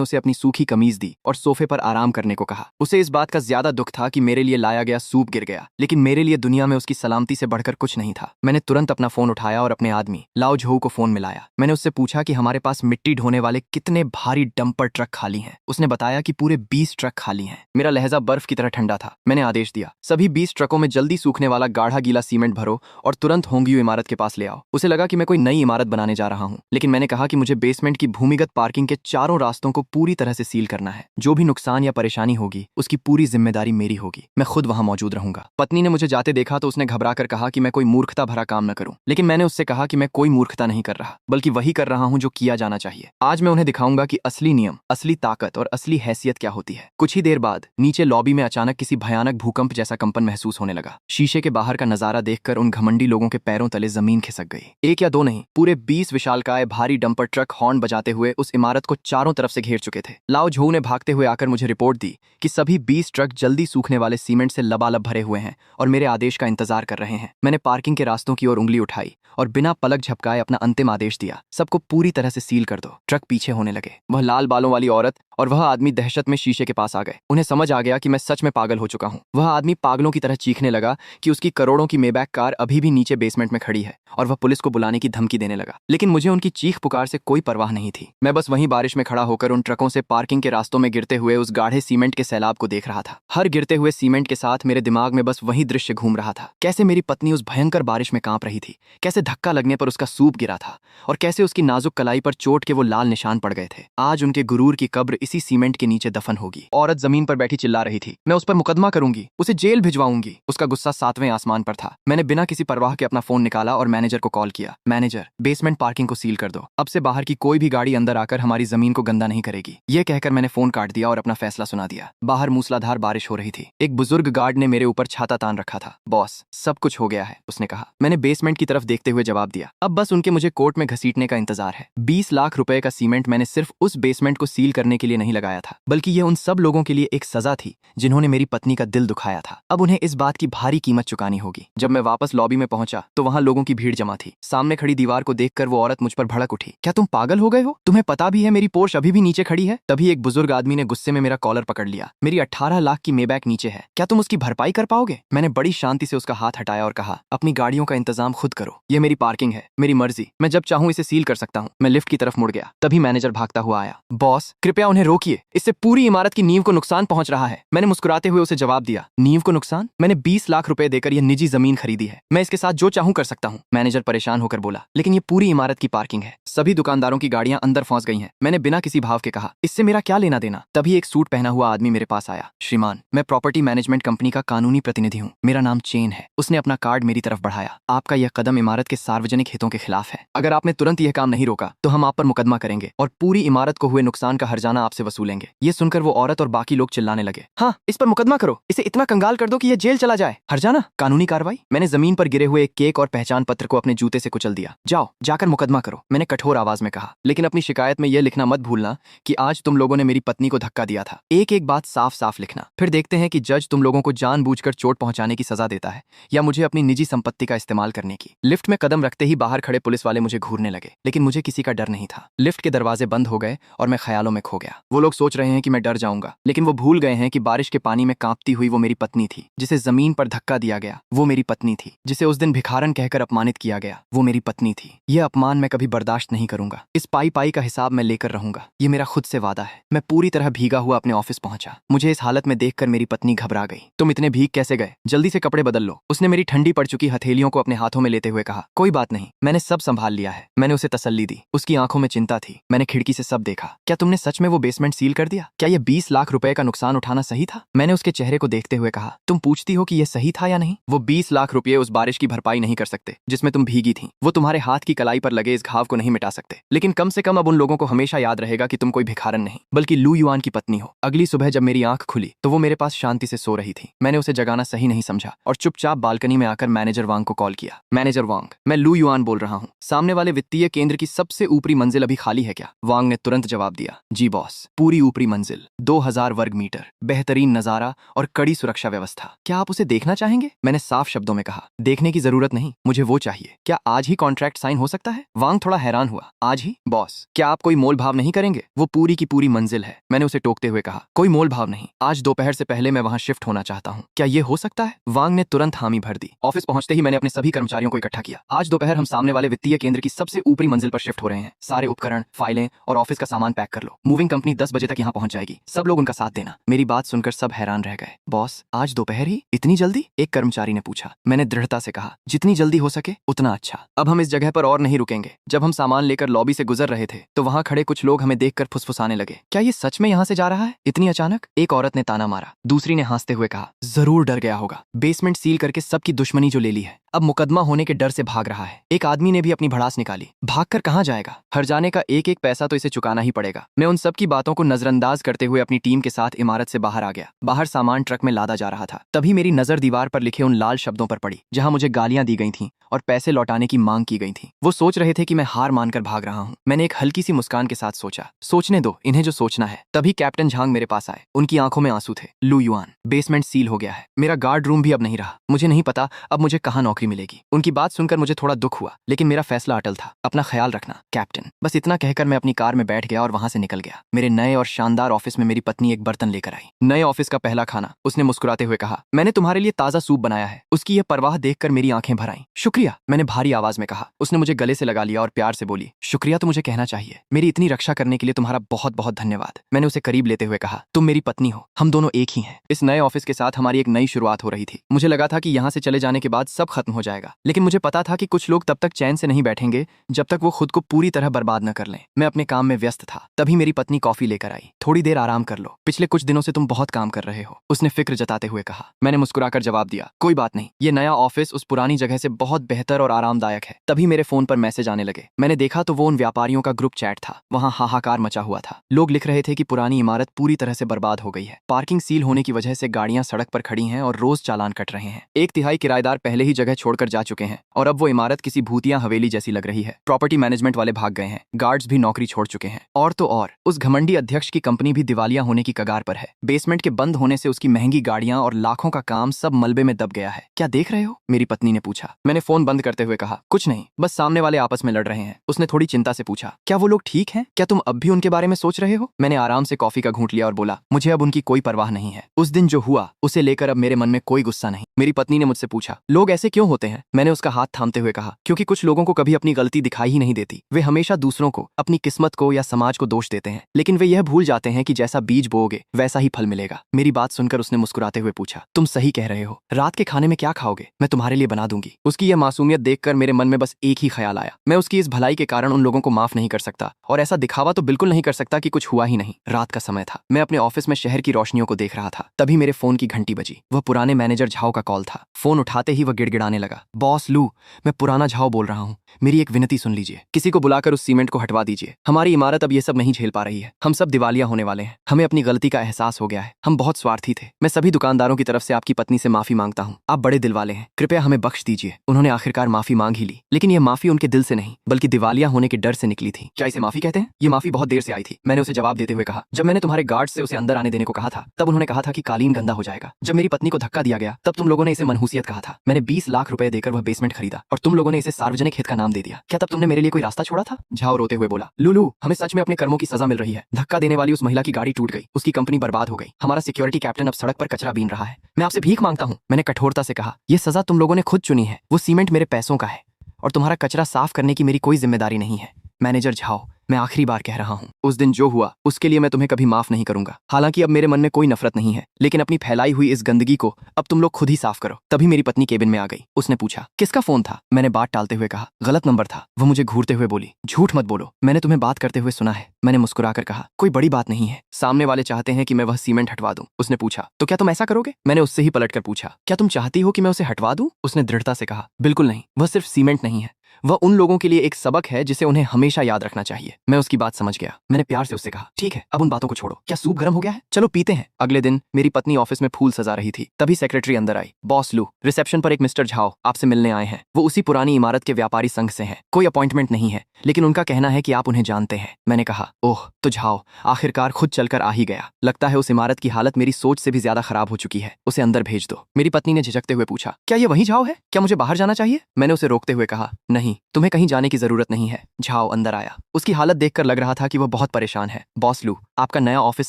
उसे अपनी सूखी कमीज दी और सोफे पर आराम करने को कहा। उसे इस बात का ज्यादा दुख था कि मेरे लिए लाया गया सूप गिर गया, लेकिन मेरे लिए दुनिया में उसकी सलामती से बढ़कर कुछ नहीं था। मैंने तुरंत अपना फोन उठाया और अपने आदमी लाओ झोऊ को फोन मिलाया। मैंने उससे पूछा कि हमारे पास मिट्टी ढोने वाले कितने भारी डंपर ट्रक खाली हैं। उसने बताया कि पूरे 20 ट्रक खाली हैं। मेरा लहजा बर्फ की तरह ठंडा था। मैंने आदेश दिया, सभी 20 ट्रकों में जल्दी सूखने वाला गाढ़ा गीला सीमेंट भरो और तुरंत होंगियो इमारत के पास ले आओ। उसे लगा कि मैं कोई नई इमारत बनाने जा रहा हूं, लेकिन मैंने कहा कि मुझे बेसमेंट की भूमिगत पार्किंग के चारों रास्तों को पूरी तरह से सील करना है। जो भी नुकसान या परेशानी होगी उसकी पूरी जिम्मेदारी मेरी होगी। मैं खुद वहां मौजूद रहूंगा। पत्नी ने मुझे जाते देखा तो उसने घबराकर कहा कि मैं कोई मूर्खता भरा काम न करूं, लेकिन मैंने उससे कहा कि मैं कोई मूर्खता नहीं कर रहा, बल्कि वही कर रहा हूं जो किया जाना चाहिए। आज मैं उन्हें दिखाऊंगा कि असली नियम, असली ताकत और असली हैसियत क्या होती है। कुछ ही देर बाद नीचे लॉबी में अचानक किसी भयानक भूकंप जैसा कंपन महसूस होने लगा। शीशे के बाहर का नजारा देखकर उन घमंडी लोगों के पैरों तले जमीन खिसक गई। एक या दो नहीं, पूरे 20 विशालकाय भारी डंपर ट्रक हॉर्न बजाते हुए उस इमारत को चारों तरफ से घेर चुके थे। लाओ झोऊ ने भागते हुए आकर मुझे रिपोर्ट दी कि सभी 20 ट्रक जल्दी सूखने वाले सीमेंट से लबालब भरे हुए हैं और मेरे आदेश का इंतजार कर रहे हैं। मैंने पार्किंग के रास्तों की ओर उंगली उठाई और बिना पलक झपकाए अपना अंतिम आदेश दिया, सबको पूरी तरह से सील कर दो। ट्रक पीछे होने लगे। वह लाल बालों वाली औरत और वह आदमी दहशत में शीशे के पास आ गए। उन्हें समझ आ गया कि मैं सच में पागल हो चुका हूं। वह आदमी पागलों की तरह चीखने लगा कि उसकी करोड़ों की मेबैक कार अभी भी नीचे बेसमेंट में खड़ी है और वह पुलिस को बुलाने की धमकी देने लगा। लेकिन मुझे उनकी चीख पुकार से कोई परवाह नहीं थी। मैं बस वहीं बारिश में खड़ा होकर उन ट्रकों से पार्किंग के रास्तों में गिरते हुए उस गाढ़े सीमेंट के सैलाब को देख रहा था। हर गिरते हुए सीमेंट के साथ मेरे दिमाग में बस वही दृश्य घूम रहा था। कैसे मेरी पत्नी उस भयंकर बारिश में कांप रही थी, कैसे धक्का लगने पर उसका सूप गिरा था और कैसे उसकी नाजुक कलाई पर चोट के वो लाल निशान पड़ गए थे। आज उनके गुरूर की कब्र इसी सीमेंट के नीचे दफन होगी। औरत जमीन पर बैठी चिल्ला रही थी, मैं उस पर मुकदमा करूंगी, उसे जेल भिजवाऊंगी। उसका गुस्सा 7वें आसमान पर था। मैंने बिना किसी परवाह के अपना फोन निकाला और मैनेजर को कॉल किया। मैनेजर, बेसमेंट पार्किंग को सील कर दो। अब से बाहर की कोई भी गाड़ी अंदर आकर हमारी जमीन को गंदा नहीं करेगी। यह कहकर मैंने फोन काट दिया और अपना फैसला सुना दिया। बाहर मूसलाधार बारिश हो रही थी। एक बुजुर्ग गार्ड ने मेरे ऊपर छाता तान रखा था। बॉस, सब कुछ हो गया है, उसने कहा। मैंने बेसमेंट की तरफ देखते हुए जवाब दिया, अब बस उनके मुझे कोर्ट में घसीटने का इंतजार है। 20 लाख रुपए का सीमेंट मैंने सिर्फ उस बेसमेंट को सील करने के लिए नहीं लगाया था, बल्कि यह उन सब लोगों के लिए एक सजा थी जिन्होंने मेरी पत्नी का दिल दुखाया था। अब उन्हें इस बात की भारी कीमत चुकानी होगी। जब मैं वापस लॉबी में पहुंचा तो वहां लोगों की भीड़ जमा थी। सामने खड़ी दीवार को देखकर वो औरत मुझ पर भड़क उठी, क्या तुम पागल हो गए हो? तुम्हें पता भी है मेरी पोर्श अभी भी नीचे खड़ी है? तभी एक बुजुर्ग आदमी ने गुस्से में मेरा कॉलर पकड़ लिया। मेरी 18 लाख की मेबैक नीचे है, क्या तुम उसकी भरपाई कर पाओगे? मैंने बड़ी शांति से उसका हाथ हटाया और कहा, अपनी गाड़ियों का इंतजाम खुद करो। यह मेरी पार्किंग है, मेरी मर्जी, मैं जब चाहूं इसे सील कर सकता हूं। मैं लिफ्ट की तरफ मुड़ गया। तभी मैनेजर भागता हुआ आया। बॉस, कृपया उन्हें रोकिए, इससे पूरी इमारत की नींव को नुकसान पहुंच रहा है। मैंने मुस्कुराते हुए उसे जवाब दिया, नींव को नुकसान? मैंने 20 लाख रुपए देकर यह निजी जमीन खरीदी है, मैं इसके साथ जो चाहूं कर सकता हूं। मैनेजर परेशान होकर बोला, लेकिन ये पूरी इमारत की पार्किंग है, सभी दुकानदारों की गाड़ियां अंदर फंस गई हैं। मैंने बिना किसी भाव के कहा, इससे मेरा क्या लेना देना? तभी एक सूट पहना हुआ आदमी मेरे पास आया। श्रीमान, मैं प्रॉपर्टी मैनेजमेंट कंपनी का कानूनी प्रतिनिधि हूँ, मेरा नाम चेन है। उसने अपना कार्ड मेरी तरफ बढ़ाया। आपका यह कदम इमारत के सार्वजनिक हितों के खिलाफ है। अगर आपने तुरंत यह काम नहीं रोका तो हम आप पर मुकदमा करेंगे और पूरी इमारत को हुए नुकसान का हर्जाना आपसे वसूलेंगे। ये सुनकर वो औरत और बाकी लोग चिल्लाने लगे, हाँ, इस पर मुकदमा करो, इसे इतना कंगाल कर दो कि ये जेल चला जाए। हर्जाना? कानूनी कार्रवाई? मैंने जमीन पर गिरे हुए एक केक और पहचान पत्र को अपने जूते से कुचल दिया। जाओ, जाकर मुकदमा करो, मैंने कठोर आवाज में कहा। लेकिन अपनी शिकायत में यह लिखना मत भूलना कि आज तुम लोगों ने मेरी पत्नी को धक्का दिया था। एक एक बात साफ साफ लिखना। फिर देखते हैं कि जज तुम लोगों को जानबूझकर चोट पहुंचाने की सजा देता है या मुझे अपनी निजी संपत्ति का इस्तेमाल करने की। लिफ्ट में कदम रखते ही बाहर खड़े पुलिस वाले मुझे घूरने लगे, लेकिन मुझे किसी का डर नहीं था। लिफ्ट के दरवाजे बंद हो गए और मैं ख्यालों में खो गया। वो लोग सोच रहे हैं कि मैं डर जाऊंगा, लेकिन वो भूल गए हैं कि बारिश के पानी में कांपती हुई वो मेरी पत्नी थी। जिसे जमीन पर धक्का दिया गया वो मेरी पत्नी थी। जिसे उस दिन भिखारन कहकर अपमानित किया गया वो मेरी पत्नी थी। यह अपमान मैं कभी बर्दाश्त नहीं करूंगा। इस पाई पाई का हिसाब मैं लेकर रहूंगा, ये मेरा खुद से वादा है। मैं पूरी तरह भीगा हुआ अपने ऑफिस पहुंचा। मुझे इस हालत में देखकर मेरी पत्नी घबरा गई। तुम इतने भीग कैसे गए? जल्दी से कपड़े बदल लो, उसने मेरी ठंडी पड़ चुकी हथेलियों को अपने हाथों में लेते हुए कहा। कोई बात नहीं, मैंने सब संभाल लिया है। मैंने उसे तसल्ली दी। उसकी आंखों में चिंता थी। मैंने खिड़की से सब देखा। क्या तुमने सच में वो बेसमेंट सील कर दिया? क्या ये 20 लाख रुपए का नुकसान उठाना सही था? मैंने उसके चेहरे को देखते हुए कहा, तुम पूछती हो कि यह सही था या नहीं? वो 20 लाख रुपए उस बारिश की भरपाई नहीं कर सकते जिसमें तुम भीगी थी। वो तुम्हारे हाथ की कलाई पर लगे इस घाव को नहीं मिटा सकते, लेकिन कम से कम अब उन लोगों को हमेशा याद रहेगा कि तुम कोई भिखारन नहीं बल्कि लू युआन की पत्नी हो। अगली सुबह जब मेरी आंख खुली तो वो मेरे पास शांति से सो रही थी। मैंने उसे जगाना सही नहीं समझा और चुपचाप बालकनी में आकर मैनेजर वांग को कॉल किया। मैनेजर वांग, मैं लू युआन बोल रहा हूँ। सामने वाले वित्तीय केंद्र की सबसे ऊपरी मंजिल अभी खाली है क्या? वांग ने तुरंत जवाब दिया, जी बॉस, पूरी ऊपरी मंजिल, 2000 वर्ग मीटर, बेहतरीन नजारा और कड़ी सुरक्षा व्यवस्था। क्या आप उसे देखना चाहेंगे? मैंने साफ शब्दों में कहा, देखने की जरूरत नहीं, मुझे वो चाहिए। क्या आज ही कॉन्ट्रैक्ट साइन हो सकता है? वांग थोड़ा हैरान हुआ, आज ही? बॉस, क्या आप कोई मोल भाव नहीं करेंगे? वो पूरी की पूरी मंजिल है। मैंने उसे टोकते हुए कहा, कोई मोल भाव नहीं, आज दोपहर से पहले मैं वहां शिफ्ट होना चाहता हूँ। क्या ये हो सकता है? वांग ने तुरंत हामी भर दी। ऑफिस पहुंचते ही मैंने अपने सभी कर्मचारियों को इकट्ठा किया। आज दोपहर हम सामने वाले वित्तीय केंद्र की सबसे ऊपरी मंजिल पर शिफ्ट हो रहे हैं। सारे उपकरण, फाइलें और ऑफिस का सामान पैक कर लो। मूविंग कंपनी 10 बजे तक यहाँ पहुंच जाएगी। सब लोग उनका साथ देना। मेरी बात सुनकर सब हैरान रह गए। बॉस, आज दोपहर ही? इतनी जल्दी? एक कर्मचारी ने पूछा। मैंने दृढ़ता से कहा, जितनी जल्दी हो सके उतना अच्छा। अब हम इस जगह पर और नहीं रुकेंगे। जब हम सामान लेकर लॉबी से गुजर रहे थे तो वहां खड़े कुछ लोग हमें देखकर फुसफुसाने लगे। क्या ये सच में यहाँ से जा रहा है इतनी अचानक? एक औरत ने ताना मारा। दूसरी ने हंसते हुए कहा, जरूर डर गया होगा, बेसमेंट सील करके सबकी दुश्मनी जो ले ली है, अब मुकदमा होने के डर से भाग रहा है। एक आदमी ने भी अपनी भड़ास निकाली। भागकर कहाँ जाएगा? हर जाने का एक एक पैसा तो इसे चुकाना ही पड़ेगा। मैं उन सब की बातों को नजरअंदाज करते हुए अपनी टीम के साथ इमारत से बाहर आ गया। बाहर सामान ट्रक में लादा जा रहा था। तभी मेरी नजर दीवार पर लिखे उन लाल शब्दों पर पड़ी जहां मुझे गालियां दी गई थीं और पैसे लौटाने की मांग की गई थी। वो सोच रहे थे कि मैं हार मानकर भाग रहा हूँ। मैंने एक हल्की सी मुस्कान के साथ सोचा, सोचने दो इन्हें जो सोचना है। तभी कैप्टन झांग मेरे पास आए। उनकी आंखों में आंसू थे। लू युआन, बेसमेंट सील हो गया है। मेरा गार्ड रूम भी अब नहीं रहा। मुझे नहीं पता अब मुझे कहाँ नौकरी मिलेगी। उनकी बात सुनकर मुझे थोड़ा दुख हुआ, लेकिन मेरा फैसला अटल था। अपना ख्याल रखना कैप्टन। बस इतना कहकर मैं अपनी कार में बैठ गया और वहां से निकल गया। मेरे नए और शानदार ऑफिस में मेरी पत्नी एक बर्तन लेकर आई। नए ऑफिस का पहला खाना। उसने मुस्कुराते हुए कहा, मैंने तुम्हारे लिए ताजा सूप बनाया है। उसकी यह परवाह देखकर मेरी आंखें भर आईं। शुक्रिया, मैंने भारी आवाज में कहा। उसने मुझे गले से लगा लिया और प्यार से बोली, शुक्रिया तो मुझे कहना चाहिए। मेरी इतनी रक्षा करने के लिए तुम्हारा बहुत बहुत धन्यवाद। मैंने उसे करीब लेते हुए कहा, तुम मेरी पत्नी हो, हम दोनों एक ही हैं। इस नए ऑफिस के साथ हमारी एक नई शुरुआत हो रही थी। मुझे लगा था कि यहाँ से चले जाने के बाद सब खत्म हो जाएगा, लेकिन मुझे पता था कि कुछ लोग तब तक चैन से नहीं बैठेंगे जब तक वो खुद को पूरी तरह बर्बाद न कर लें। मैं अपने काम में व्यस्त था। तभी मेरी पत्नी कॉफी लेकर आई। थोड़ी देर आराम कर लो, पिछले कुछ दिनों से तुम बहुत काम कर रहे हो, उसने फिक्र जताते हुए कहा। मैंने मुस्कुराकर जवाब दिया, कोई बात नहीं, ये नया ऑफिस उस पुरानी जगह से बहुत बेहतर और आरामदायक है। तभी मेरे फोन पर मैसेज आने लगे। मैंने देखा तो वो उन व्यापारियों का ग्रुप चैट था। वहां हाहाकार मचा हुआ था। लोग लिख रहे थे कि पुरानी इमारत पूरी तरह से बर्बाद हो गई है। पार्किंग सील होने की वजह से गाड़ियां सड़क पर खड़ी हैं और रोज चालान कट रहे हैं। 1/3 किराएदार पहले ही जगह छोड़कर जा चुके हैं और अब वो इमारत किसी भूतिया हवेली जैसी लग रही है। प्रॉपर्टी मैनेजमेंट वाले भाग गए हैं। गार्ड्स भी नौकरी छोड़ चुके हैं। और तो और उस घमंडी अध्यक्ष की कंपनी भी दिवालिया होने की कगार पर है। बेसमेंट के बंद होने से उसकी महंगी गाड़ियां और लाखों का काम सब मलबे में दब गया है। क्या देख रहे हो? मेरी पत्नी ने पूछा। मैंने फोन बंद करते हुए कहा, कुछ नहीं, बस सामने वाले आपस में लड़ रहे हैं। उसने थोड़ी चिंता से पूछा, क्या वो लोग ठीक हैं? क्या तुम अब भी उनके बारे में सोच रहे हो? मैंने आराम से कॉफी का घूंट लिया और बोला, मुझे अब उनकी कोई परवाह नहीं है। उस दिन जो हुआ उसे लेकर अब मेरे मन में कोई गुस्सा नहीं। मेरी पत्नी ने मुझसे पूछा, लोग ऐसे क्यों होते हैं? मैंने उसका हाथ थामते हुए कहा, क्योंकि कुछ लोगों को कभी अपनी गलती दिखाई ही नहीं देती। वे हमेशा दूसरों को, अपनी किस्मत को या समाज को दोष देते हैं, लेकिन वे यह भूल जाते हैं कि जैसा बीज बोओगे वैसा ही फल मिलेगा। मेरी बात सुनकर उसने मुस्कुराते हुए पूछा, तुम सही कह रहे हो, रात के खाने में क्या खाओगे? मैं तुम्हारे लिए बना दूंगी। उसकी यह मासूमियत देखकर मेरे मन में बस एक ही ख्याल आया, मैं उसकी इस भलाई के कारण उन लोगों को माफ नहीं कर सकता और ऐसा दिखावा तो बिल्कुल नहीं कर सकता कि कुछ हुआ ही नहीं। रात का समय था। मैं अपने ऑफिस में शहर की रोशनियों को देख रहा था। तभी मेरे फोन की घंटी बजी। वह पुराने मैनेजर झाओ का कॉल था। फोन उठाते ही वह गिड़गिड़ाने लगा, बॉस लू, मैं पुराना झाओ बोल रहा हूँ। मेरी एक विनती सुन लीजिए। किसी को बुलाकर उस सीमेंट को हटवा दीजिए। हमारी इमारत अब ये सब नहीं झेल पा रही है। हम सब दिवालिया होने वाले हैं। हमें अपनी गलती का एहसास हो गया है। हम बहुत स्वार्थी थे। मैं सभी दुकानदारों की तरफ से आपकी पत्नी से माफी मांगता हूँ। आप बड़े दिल वाले हैं, कृपया हमें बख्श दीजिए। उन्होंने आखिरकार माफी मांग ही ली, लेकिन यह माफी उनके दिल से नहीं बल्कि दिवालिया होने के डर से निकली थी। क्या इसे माफी कहते हैं? ये माफी बहुत देर से आई थी। मैंने उसे जवाब देते हुए कहा, जब मैंने तुम्हारे गार्ड से उसे अंदर आने देने को कहा था तब उन्होंने कहा था कि कालीन गंदा हो जाएगा। जब मेरी पत्नी को धक्का दिया गया तब तुम लोगों ने इसे मनहूसियत कहा था। मैंने 20 लाख रुपए देकर वह बेसमेंट खरीदा और तुम लोगों ने इसे सार्वजनिक हित का नाम दे दिया। क्या तब तुमने मेरे लिए कोई रास्ता छोड़ा था? झाओ रोते हुए बोला, लूलू, हमें सच में अपने कर्मों की सजा मिल रही है। धक्का देने वाली उस महिला की गाड़ी टूट गई, उसकी कंपनी बर्बाद हो गई। हमारा सिक्योरिटी कैप्टन अब सड़क पर कचरा बीन रहा है। मैं आपसे भीख मांगता हूँ। मैंने कठोरता से कहा, यह सजा तुम लोगों ने खुद चुनी है। वो सीमेंट मेरे पैसों का है और तुम्हारा कचरा साफ करने की मेरी कोई जिम्मेदारी नहीं है। मैनेजर झाओ, मैं आखिरी बार कह रहा हूँ, उस दिन जो हुआ उसके लिए मैं तुम्हें कभी माफ नहीं करूंगा। हालांकि अब मेरे मन में कोई नफरत नहीं है, लेकिन अपनी फैलाई हुई इस गंदगी को अब तुम लोग खुद ही साफ करो। तभी मेरी पत्नी केबिन में आ गई। उसने पूछा, किसका फोन था? मैंने बात टालते हुए कहा, गलत नंबर था। वो मुझे घूरते हुए बोली, झूठ मत बोलो, मैंने तुम्हें बात करते हुए सुना है। मैंने मुस्कुराकर कहा, कोई बड़ी बात नहीं है, सामने वाले चाहते हैं कि मैं वह सीमेंट हटवा दूं। उसने पूछा, तो क्या तुम ऐसा करोगे? मैंने उससे ही पलटकर पूछा, क्या तुम चाहती हो कि मैं उसे हटवा दूं? उसने दृढ़ता से कहा, बिल्कुल नहीं, वह सिर्फ सीमेंट नहीं है, वह उन लोगों के लिए एक सबक है जिसे उन्हें हमेशा याद रखना चाहिए। मैं उसकी बात समझ गया। मैंने प्यार से उससे कहा, ठीक है, अब उन बातों को छोड़ो, क्या सूप गर्म हो गया है? चलो पीते हैं। अगले दिन मेरी पत्नी ऑफिस में फूल सजा रही थी, तभी सेक्रेटरी अंदर आई। बॉस लू, रिसेप्शन पर एक मिस्टर झाओ आपसे मिलने आए हैं। वो उसी पुरानी इमारत के व्यापारी संघ से हैं। कोई अपॉइंटमेंट नहीं है, लेकिन उनका कहना है कि आप उन्हें जानते हैं। मैंने कहा, ओह, तो झाओ आखिरकार खुद चलकर आ ही गया। लगता है उस इमारत की हालत मेरी सोच से भी ज्यादा खराब हो चुकी है, उसे अंदर भेज दो। मेरी पत्नी ने झिझकते हुए पूछा, क्या ये वही झाओ है? क्या मुझे बाहर जाना चाहिए? मैंने उसे रोकते हुए कहा, नहीं, तुम्हें कहीं जाने की जरूरत नहीं है। झाओ अंदर आया। उसकी हालत देखकर लग रहा था कि वह बहुत परेशान है। बॉस लू, आपका नया ऑफिस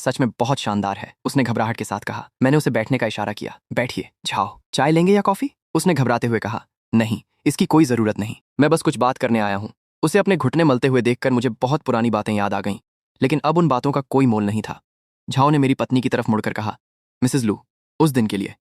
सच में बहुत शानदार है, उसने घबराहट के साथ कहा। मैंने उसे बैठने का इशारा किया। बैठिए। झाओ, चाय लेंगे या कॉफी? उसने घबराते हुए कहा, नहीं, इसकी कोई जरूरत नहीं, मैं बस कुछ बात करने आया हूँ। उसे अपने घुटने मलते हुए देखकर मुझे बहुत पुरानी बातें याद आ गईं, लेकिन अब उन बातों का कोई मोल नहीं था। झाओ ने मेरी पत्नी की तरफ मुड़कर कहा, मिसेस लू, उस दिन के लिए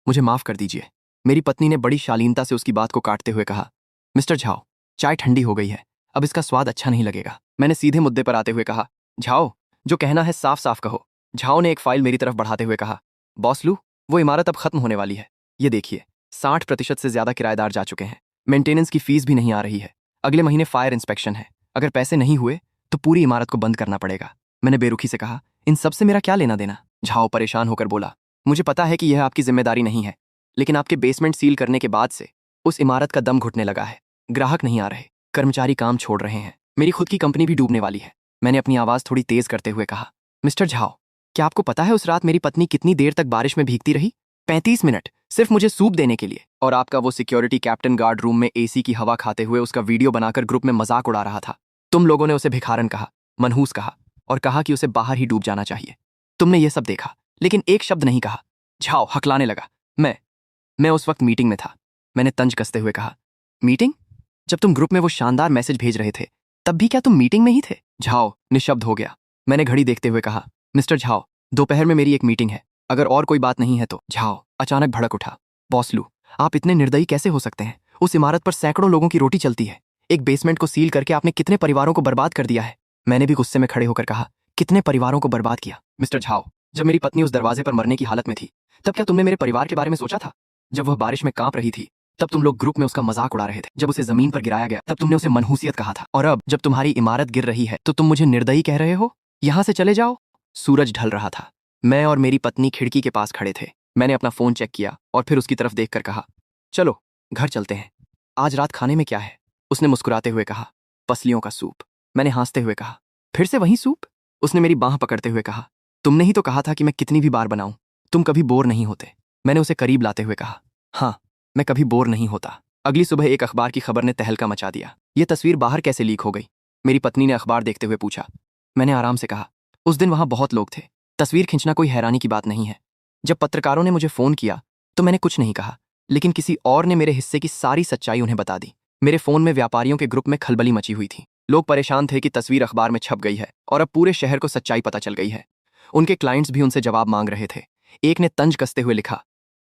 मुझे माफ कर दीजिए। मेरी पत्नी ने बड़ी शालीनता से उसकी बात को काटते हुए कहा, मिस्टर झाओ, चाय ठंडी हो गई है, अब इसका स्वाद अच्छा नहीं लगेगा। मैंने सीधे मुद्दे पर आते हुए कहा, झाओ, जो कहना है साफ साफ कहो। झाओ ने एक फाइल मेरी तरफ बढ़ाते हुए कहा, बॉस लू, वो इमारत अब खत्म होने वाली है। ये देखिए, 60% से ज्यादा किराएदार जा चुके हैं, मेंटेनेंस की फीस भी नहीं आ रही है, अगले महीने फायर इंस्पेक्शन है, अगर पैसे नहीं हुए तो पूरी इमारत को बंद करना पड़ेगा। मैंने बेरुखी से कहा, इन सब से मेरा क्या लेना देना? झाओ परेशान होकर बोला, मुझे पता है कि यह आपकी जिम्मेदारी नहीं है, लेकिन आपके बेसमेंट सील करने के बाद से उस इमारत का दम घुटने लगा है। ग्राहक नहीं आ रहे, कर्मचारी काम छोड़ रहे हैं, मेरी खुद की कंपनी भी डूबने वाली है। मैंने अपनी आवाज थोड़ी तेज करते हुए कहा, मिस्टर झाओ, क्या आपको पता है उस रात मेरी पत्नी कितनी देर तक बारिश में भीगती रही? 35 मिनट, सिर्फ मुझे सूप देने के लिए। और आपका वो सिक्योरिटी कैप्टन गार्ड रूम में एसी की हवा खाते हुए उसका वीडियो बनाकर ग्रुप में मजाक उड़ा रहा था। तुम लोगों ने उसे भिखारन कहा, मनहूस कहा, और कहा कि उसे बाहर ही डूब जाना चाहिए। तुमने ये सब देखा, लेकिन एक शब्द नहीं कहा। झाओ हकलाने लगा, मैं उस वक्त मीटिंग में था। मैंने तंज कसते हुए कहा, मीटिंग? जब तुम ग्रुप में वो शानदार मैसेज भेज रहे थे, तब भी क्या तुम मीटिंग में ही थे? झाओ निशब्द हो गया। मैंने घड़ी देखते हुए कहा, मिस्टर झाओ, दोपहर में मेरी एक मीटिंग है, अगर और कोई बात नहीं है तो। झाओ अचानक भड़क उठा, बॉस लू, आप इतने निर्दयी कैसे हो सकते हैं? उस इमारत पर सैकड़ों लोगों की रोटी चलती है, एक बेसमेंट को सील करके आपने कितने परिवारों को बर्बाद कर दिया है। मैंने भी गुस्से में खड़े होकर कहा, कितने परिवारों को बर्बाद किया? मिस्टर झाओ, जब मेरी पत्नी उस दरवाजे पर मरने की हालत में थी, तब क्या तुमने मेरे परिवार के बारे में सोचा था? जब वह बारिश में कांप रही थी, तब तुम लोग ग्रुप में उसका मजाक उड़ा रहे थे। जब उसे जमीन पर गिराया गया, तब तुमने उसे मनहूसियत कहा था। और अब जब तुम्हारी इमारत गिर रही है तो तुम मुझे निर्दयी कह रहे हो? यहां से चले जाओ। सूरज ढल रहा था। मैं और मेरी पत्नी खिड़की के पास खड़े थे। मैंने अपना फोन चेक किया और फिर उसकी तरफ देखकर कहा, चलो घर चलते हैं, आज रात खाने में क्या है? उसने मुस्कुराते हुए कहा, पसलियों का सूप। मैंने हंसते हुए कहा, फिर से वही सूप? उसने मेरी बांह पकड़ते हुए कहा, तुमने ही तो कहा था कि मैं कितनी भी बार बनाऊं, तुम कभी बोर नहीं होते। मैंने उसे करीब लाते हुए कहा, हाँ, मैं कभी बोर नहीं होता। अगली सुबह एक अखबार की खबर ने तहलका मचा दिया। ये तस्वीर बाहर कैसे लीक हो गई? मेरी पत्नी ने अखबार देखते हुए पूछा। मैंने आराम से कहा, उस दिन वहां बहुत लोग थे, तस्वीर खींचना कोई हैरानी की बात नहीं है। जब पत्रकारों ने मुझे फोन किया तो मैंने कुछ नहीं कहा, लेकिन किसी और ने मेरे हिस्से की सारी सच्चाई उन्हें बता दी। मेरे फोन में व्यापारियों के ग्रुप में खलबली मची हुई थी। लोग परेशान थे कि तस्वीर अखबार में छप गई है और अब पूरे शहर को सच्चाई पता चल गई है। उनके क्लाइंट्स भी उनसे जवाब मांग रहे थे। एक ने तंज कसते हुए लिखा,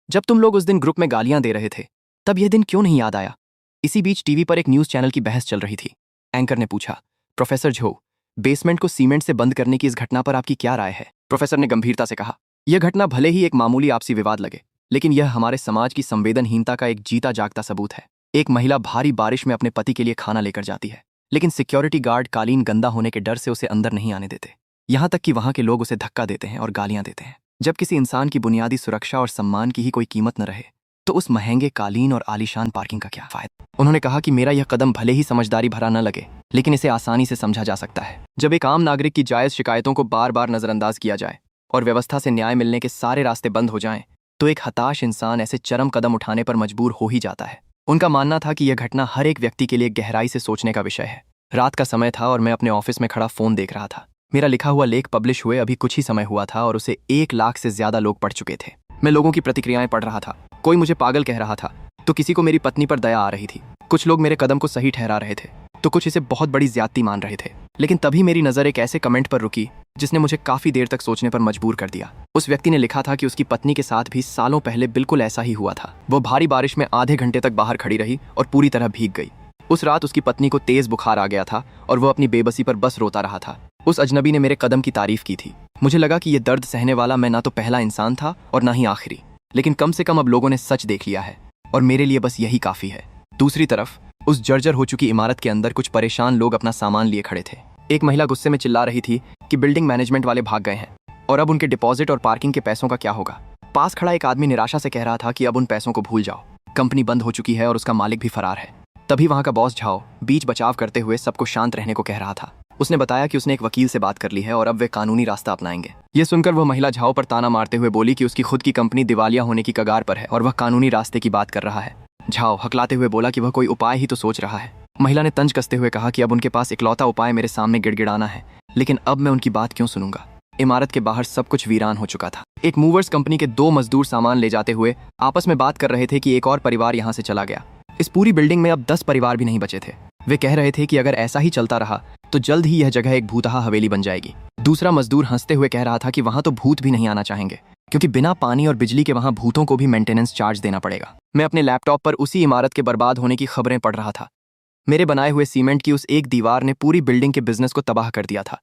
जब तुम लोग उस दिन ग्रुप में गालियां दे रहे थे, तब यह दिन क्यों नहीं याद आया? इसी बीच टीवी पर एक न्यूज चैनल की बहस चल रही थी। एंकर ने पूछा, प्रोफेसर झो, बेसमेंट को सीमेंट से बंद करने की इस घटना पर आपकी क्या राय है? प्रोफेसर ने गंभीरता से कहा, यह घटना भले ही एक मामूली आपसी विवाद लगे, लेकिन यह हमारे समाज की संवेदनहीनता का एक जीता जागता सबूत है। एक महिला भारी बारिश में अपने पति के लिए खाना लेकर जाती है, लेकिन सिक्योरिटी गार्ड कालीन गंदा होने के डर से उसे अंदर नहीं आने देते। यहां तक कि वहां के लोग उसे धक्का देते हैं और गालियां देते हैं। जब किसी इंसान की बुनियादी सुरक्षा और सम्मान की ही कोई कीमत न रहे, तो उस महंगे कालीन और आलीशान पार्किंग का क्या फायदा? उन्होंने कहा कि मेरा यह कदम भले ही समझदारी भरा न लगे, लेकिन इसे आसानी से समझा जा सकता है। जब एक आम नागरिक की जायज शिकायतों को बार बार नजरअंदाज किया जाए और व्यवस्था से न्याय मिलने के सारे रास्ते बंद हो जाएं, तो एक हताश इंसान ऐसे चरम कदम उठाने पर मजबूर हो ही जाता है। उनका मानना था कि यह घटना हर एक व्यक्ति के लिए गहराई से सोचने का विषय है। रात का समय था और मैं अपने ऑफिस में खड़ा फोन देख रहा था। मेरा लिखा हुआ लेख पब्लिश हुए अभी कुछ ही समय हुआ था और उसे 1 लाख से ज्यादा लोग पढ़ चुके थे। मैं लोगों की प्रतिक्रियाएं पढ़ रहा था। कोई मुझे पागल कह रहा था, तो किसी को मेरी पत्नी पर दया आ रही थी। कुछ लोग मेरे कदम को सही ठहरा रहे थे तो कुछ इसे बहुत बड़ी ज्यादती मान रहे थे। लेकिन तभी मेरी नज़र एक ऐसे कमेंट पर रुकी जिसने मुझे काफी देर तक सोचने पर मजबूर कर दिया। उस व्यक्ति ने लिखा था कि उसकी पत्नी के साथ भी सालों पहले बिल्कुल ऐसा ही हुआ था। वो भारी बारिश में आधे घंटे तक बाहर खड़ी रही और पूरी तरह भीग गई। उस रात उसकी पत्नी को तेज बुखार आ गया था और वह अपनी बेबसी पर बस रोता रहा था। उस अजनबी ने मेरे कदम की तारीफ की थी। मुझे लगा कि यह दर्द सहने वाला मैं ना तो पहला इंसान था और ना ही आखिरी, लेकिन कम से कम अब लोगों ने सच देख लिया है और मेरे लिए बस यही काफी है। दूसरी तरफ उस जर्जर हो चुकी इमारत के अंदर कुछ परेशान लोग अपना सामान लिए खड़े थे। एक महिला गुस्से में चिल्ला रही थी कि बिल्डिंग मैनेजमेंट वाले भाग गए हैं और अब उनके डिपॉजिट और पार्किंग के पैसों का क्या होगा। पास खड़ा एक आदमी निराशा से कह रहा था कि अब उन पैसों को भूल जाओ, कंपनी बंद हो चुकी है और उसका मालिक भी फरार है। तभी वहां का बॉस झाओ बीच बचाव करते हुए सबको शांत रहने को कह रहा था। उसने बताया कि उसने एक वकील से बात कर ली है और अब वे कानूनी रास्ता अपनाएंगे। ये सुनकर वह महिला झाओ पर ताना मारते हुए बोली कि उसकी खुद की कंपनी दिवालिया होने की कगार पर है और वह कानूनी रास्ते की बात कर रहा है। झाओ हकलाते हुए बोला कि वह कोई उपाय ही तो सोच रहा है। महिला ने तंज कसते हुए कहा कि अब उनके पास इकलौता उपाय मेरे सामने गिड़गिड़ाना है, लेकिन अब मैं उनकी बात क्यों सुनूंगा। इमारत के बाहर सब कुछ वीरान हो चुका था। एक मूवर्स कंपनी के 2 मजदूर सामान ले जाते हुए आपस में बात कर रहे थे कि एक और परिवार यहाँ से चला गया। इस पूरी बिल्डिंग में अब 10 परिवार भी नहीं बचे थे। वे कह रहे थे कि अगर ऐसा ही चलता रहा तो जल्द ही यह जगह एक भूतहा हवेली बन जाएगी। दूसरा मजदूर हंसते हुए कह रहा था कि वहां तो भूत भी नहीं आना चाहेंगे, क्योंकि बिना पानी और बिजली के वहां भूतों को भी मेंटेनेंस चार्ज देना पड़ेगा। मैं अपने लैपटॉप पर उसी इमारत के बर्बाद होने की खबरें पढ़ रहा था। मेरे बनाए हुए सीमेंट की उस एक दीवार ने पूरी बिल्डिंग के बिजनेस को तबाह कर दिया था।